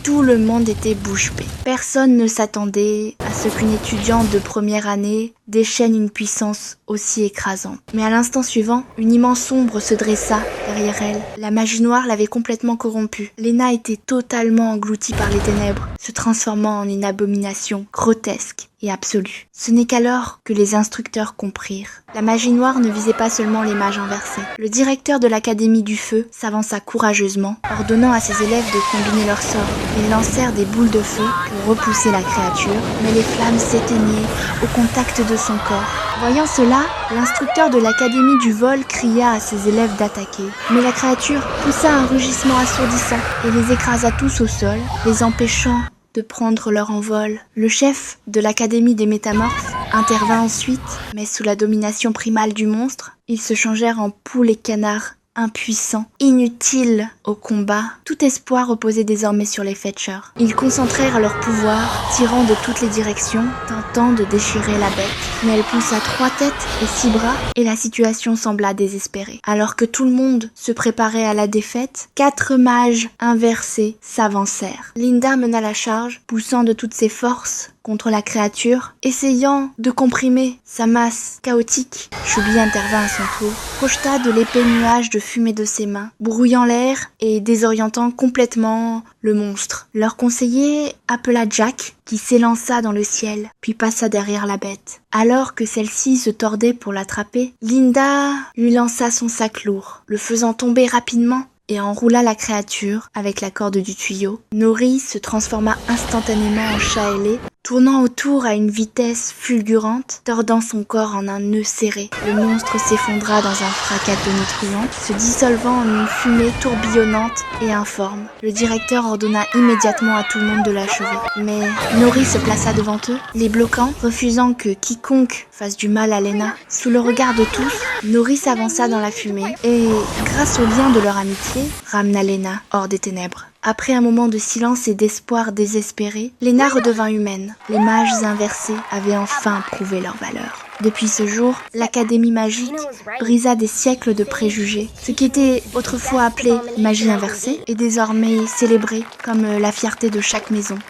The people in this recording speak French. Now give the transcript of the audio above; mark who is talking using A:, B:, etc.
A: Tout le monde était bouche bée. Personne ne s'attendait à ce qu'une étudiante de première année déchaîne une puissance aussi écrasante. Mais à l'instant suivant, une immense ombre se dressa derrière elle. La magie noire l'avait complètement corrompue. Lena était totalement engloutie par les ténèbres, se transformant en une abomination grotesque et absolue. Ce n'est qu'alors que les instructeurs comprirent. La magie noire ne visait pas seulement les mages inversés. Le directeur de l'Académie du Feu s'avança courageusement, ordonnant à ses élèves de combiner leurs sorts. Ils lancèrent des boules de feu pour repousser la créature, mais les flammes s'éteignaient au contact de son corps. Voyant cela, l'instructeur de l'Académie du Vol cria à ses élèves d'attaquer. Mais la créature poussa un rugissement assourdissant et les écrasa tous au sol, les empêchant de prendre leur envol. Le chef de l'Académie des Métamorphes intervint ensuite, mais sous la domination primale du monstre, ils se changèrent en poules et canards impuissants, inutiles au combat. Tout espoir reposait désormais sur les Fetchers. Ils concentrèrent leur pouvoir, tirant de toutes les directions, tentant de déchirer la bête. Mais elle poussa 3 têtes et 6 bras, et la situation sembla désespérée. Alors que tout le monde se préparait à la défaite, 4 mages inversés s'avancèrent. Linda mena la charge, poussant de toutes ses forces contre la créature, essayant de comprimer sa masse chaotique. Chubby intervint à son tour, projeta de l'épais nuage de fumée de ses mains, brouillant l'air et désorientant complètement le monstre. Leur conseiller appela Jack, qui s'élança dans le ciel, puis passa derrière la bête. Alors que celle-ci se tordait pour l'attraper, Linda lui lança son sac lourd, le faisant tomber rapidement et enroula la créature avec la corde du tuyau. Nori se transforma instantanément en chat ailé, tournant autour à une vitesse fulgurante, tordant son corps en un nœud serré. Le monstre s'effondra dans un fracas tonitruant, se dissolvant en une fumée tourbillonnante et informe. Le directeur ordonna immédiatement à tout le monde de l'achever. Mais Nori se plaça devant eux, les bloquant, refusant que quiconque fasse du mal à Lena. Sous le regard de tous, Nori s'avança dans la fumée et, grâce au lien de leur amitié, ramena Lena hors des ténèbres. Après un moment de silence et d'espoir désespéré, Lena redevint humaine. Les mages inversés avaient enfin prouvé leur valeur. Depuis ce jour, l'Académie magique brisa des siècles de préjugés. Ce qui était autrefois appelé magie inversée est désormais célébré comme la fierté de chaque maison.